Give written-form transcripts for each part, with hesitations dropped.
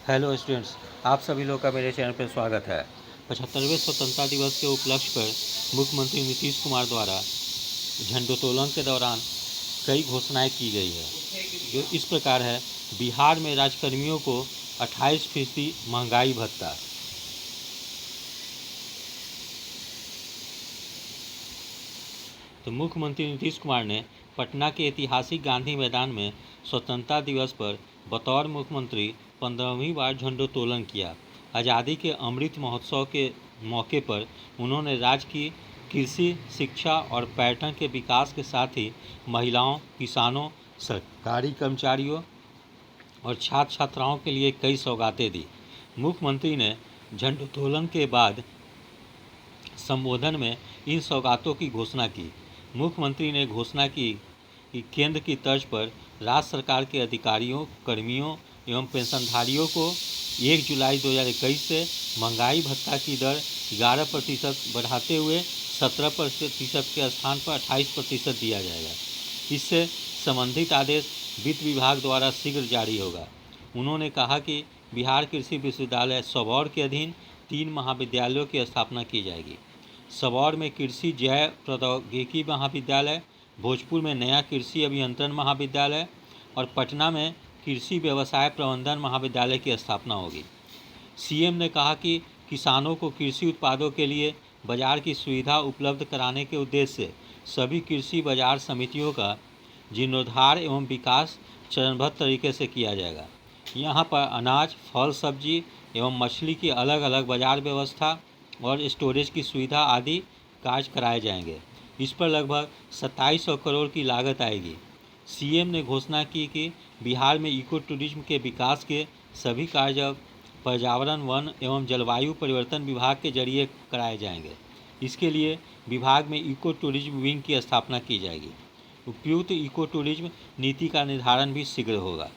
Hello students, आप सभी लोग का मेरे चैनल पर स्वागत है। 75वें स्वतंत्रता दिवस के उपलक्ष्य पर मुख्यमंत्री नीतीश कुमार द्वारा झंडोत्तोलन के दौरान कई घोषणाएं की गई है, जो इस प्रकार है। बिहार में राजकर्मियों को 28% महंगाई भत्ता। तो मुख्यमंत्री नीतीश कुमार ने पटना के ऐतिहासिक गांधी मैदान में स्वतंत्रता दिवस पर बतौर मुख्यमंत्री 15वीं बार झंडोत्तोलन किया। आज़ादी के अमृत महोत्सव के मौके पर उन्होंने राज्य की कृषि, शिक्षा और पर्यटन के विकास के साथ ही महिलाओं, किसानों, सरकारी कर्मचारियों और छात्र छात्राओं के लिए कई सौगातें दी। मुख्यमंत्री ने झंडोत्तोलन के बाद संबोधन में इन सौगातों की घोषणा की। मुख्यमंत्री ने घोषणा की कि केंद्र की तर्ज पर राज्य सरकार के अधिकारियों, कर्मियों एवं पेंशनधारियों को 1 जुलाई 2021 से महंगाई भत्ता की दर 11% बढ़ाते हुए 17% के स्थान पर 28% दिया जाएगा। इससे संबंधित आदेश वित्त विभाग द्वारा शीघ्र जारी होगा। उन्होंने कहा कि बिहार कृषि विश्वविद्यालय सबौर के अधीन 3 महाविद्यालयों की स्थापना की जाएगी। सबौर में कृषि जैव प्रौद्योगिकी महाविद्यालय, भोजपुर में नया कृषि अभियंत्रण महाविद्यालय और पटना में कृषि व्यवसाय प्रबंधन महाविद्यालय की स्थापना होगी। सीएम ने कहा कि किसानों को कृषि उत्पादों के लिए बाजार की सुविधा उपलब्ध कराने के उद्देश्य से सभी कृषि बाजार समितियों का जीर्णोद्धार एवं विकास चरणबद्ध तरीके से किया जाएगा। यहाँ पर अनाज, फल, सब्जी एवं मछली की अलग अलग बाजार व्यवस्था और स्टोरेज की सुविधा आदि कार्य कराए जाएंगे। इस पर लगभग 2700 करोड़ की लागत आएगी। सीएम ने घोषणा की कि बिहार में इको टूरिज्म के विकास के सभी कार्य पर्यावरण, वन एवं जलवायु परिवर्तन विभाग के जरिए कराए जाएंगे। इसके लिए विभाग में इको टूरिज्म विंग की स्थापना की जाएगी। उपयुक्त इको टूरिज्म नीति का निर्धारण भी शीघ्र होगा।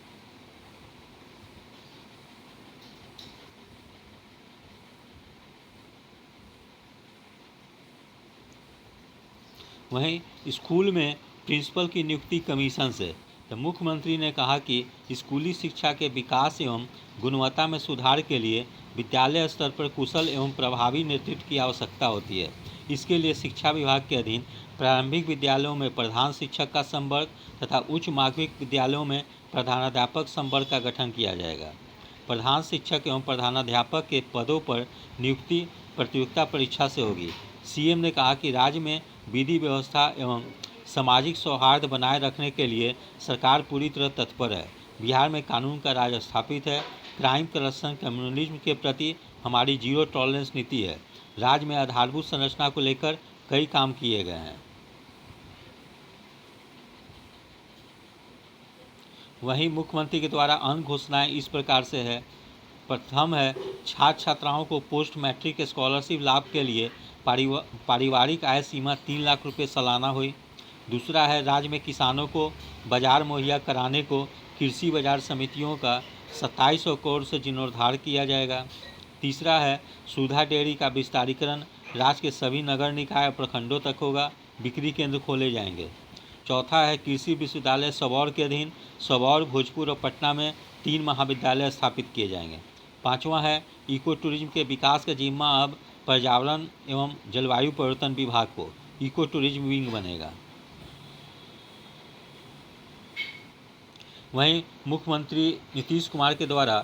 वहीं स्कूल में प्रिंसिपल की नियुक्ति कमीशन से। तो मुख्यमंत्री ने कहा कि स्कूली शिक्षा के विकास एवं गुणवत्ता में सुधार के लिए विद्यालय स्तर पर कुशल एवं प्रभावी नेतृत्व की आवश्यकता होती है। इसके लिए शिक्षा विभाग के अधीन प्रारंभिक विद्यालयों में प्रधान शिक्षक का संवर्ग तथा उच्च माध्यमिक विद्यालयों में प्रधानाध्यापक संवर्ग का गठन किया जाएगा। प्रधान शिक्षक एवं प्रधानाध्यापक के पदों पर नियुक्ति प्रतियोगिता परीक्षा से होगी। सीएम ने कहा कि राज्य में विधि व्यवस्था एवं सामाजिक सौहार्द बनाए रखने के लिए सरकार पूरी तरह तत्पर है। बिहार में कानून का राज स्थापित है। क्राइम, करप्शन, कम्युनलिज्म के प्रति हमारी जीरो टॉलरेंस नीति है। राज्य में आधारभूत संरचना को लेकर कई काम किए गए हैं। वहीं मुख्यमंत्री के द्वारा अन्य घोषणाएं इस प्रकार से है। प्रथम है, छात्र छात्राओं को पोस्ट मैट्रिक स्कॉलरशिप लाभ के लिए पारिवारिक आय सीमा 3 लाख रुपये सालाना हुई। दूसरा है, राज्य में किसानों को बाजार मुहैया कराने को कृषि बाजार समितियों का 2700 करोड़ से जीर्णोद्धार किया जाएगा। तीसरा है, सुधा डेयरी का विस्तारीकरण राज्य के सभी नगर निकाय और प्रखंडों तक होगा। बिक्री केंद्र खोले जाएंगे। चौथा है, कृषि विश्वविद्यालय सबौर के अधीन सबौर, भोजपुर और पटना में 3 महाविद्यालय स्थापित किए जाएंगे। पाँचवा है, इको टूरिज्म के विकास का जिम्मा अब पर्यावरण एवं जलवायु परिवर्तन विभाग को इको टूरिज्म विंग बनेगा। वहीं मुख्यमंत्री नीतीश कुमार के द्वारा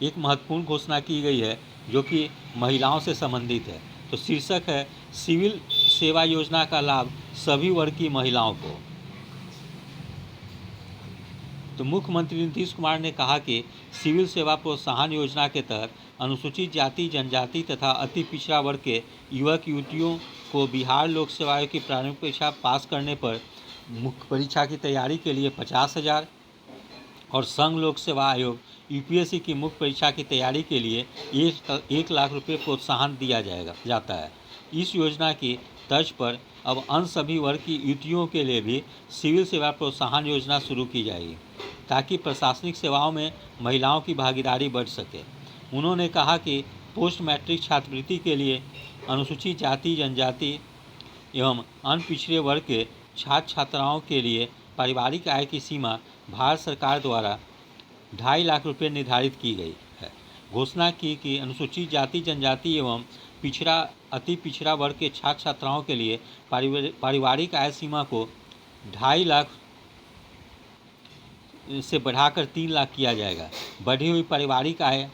एक महत्वपूर्ण घोषणा की गई है, जो कि महिलाओं से संबंधित है। तो शीर्षक है, सिविल सेवा योजना का लाभ सभी वर्ग की महिलाओं को। तो मुख्यमंत्री नीतीश कुमार ने कहा कि सिविल सेवा प्रोत्साहन योजना के तहत अनुसूचित जाति, जनजाति तथा अति पिछड़ा वर्ग के युवक युवतियों को बिहार लोक सेवा आयोग की प्रारंभिक परीक्षा पास करने पर मुख्य परीक्षा की तैयारी के लिए 50,000 और संघ लोक सेवा आयोग यूपीएससी की मुख्य परीक्षा की तैयारी के लिए 1 लाख रुपये प्रोत्साहन दिया जाता है। इस योजना की तर्ज पर अब अन्य सभी वर्ग की युवतियों के लिए भी सिविल सेवा प्रोत्साहन योजना शुरू की जाएगी, ताकि प्रशासनिक सेवाओं में महिलाओं की भागीदारी बढ़ सके। उन्होंने कहा कि पोस्ट मैट्रिक छात्रवृत्ति के लिए अनुसूचित जाति, जनजाति एवं अन्य पिछड़े वर्ग के छात्र छात्राओं के लिए पारिवारिक आय की सीमा भारत सरकार द्वारा 2.5 लाख रुपये निर्धारित की गई है। घोषणा की कि अनुसूचित जाति जनजाति एवं अति पिछड़ा वर्ग के छात्र छात्राओं के लिए पारिवारिक आय सीमा को 2.5 लाख से बढ़ाकर 3 लाख किया जाएगा। बढ़ी हुई पारिवारिक आय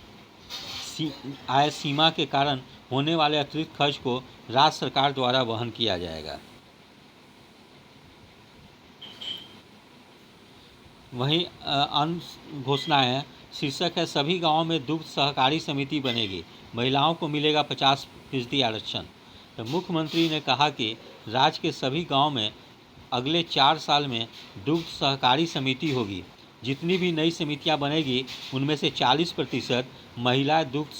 सीमा के कारण होने वाले अतिरिक्त खर्च को राज्य सरकार द्वारा वहन किया जाएगा। वहीं अन्य घोषणाएं हैं। शीर्षक है सभी गांवों में दुग्ध सहकारी समिति बनेगी, महिलाओं को मिलेगा 50% आरक्षण। तो मुख्यमंत्री ने कहा कि राज्य के सभी गांव में अगले 4 साल में दुग्ध सहकारी समिति होगी। जितनी भी नई समितियां बनेगी उनमें से 40% महिला दुग्ध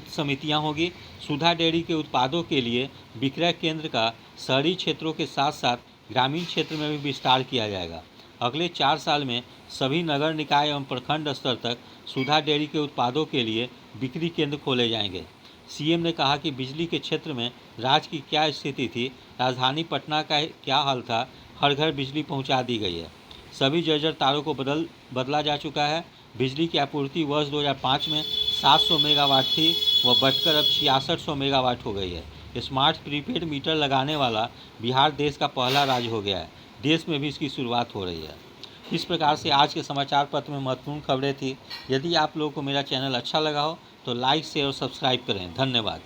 समितियां होगी। सुधा डेयरी के उत्पादों के लिए विक्रय केंद्र का शहरी क्षेत्रों के साथ साथ ग्रामीण क्षेत्र में भी विस्तार किया जाएगा। अगले 4 साल में सभी नगर निकाय एवं प्रखंड स्तर तक सुधा डेयरी के उत्पादों के लिए बिक्री केंद्र खोले जाएंगे। सीएम ने कहा कि बिजली के क्षेत्र में राज्य की क्या स्थिति थी, राजधानी पटना का क्या हाल था, हर घर बिजली पहुंचा दी गई है। सभी जर्जर तारों को बदला जा चुका है। बिजली की आपूर्ति वर्ष 2005 में 700 मेगावाट थी, वह बढ़कर अब 6600 मेगावाट हो गई है। स्मार्ट प्रीपेड मीटर लगाने वाला बिहार देश का पहला राज्य हो गया है। देश में भी इसकी शुरुआत हो रही है। इस प्रकार से आज के समाचार पत्र में महत्वपूर्ण खबरें थी। यदि आप लोगों को मेरा चैनल अच्छा लगा हो तो लाइक शेयर और सब्सक्राइब करें। धन्यवाद।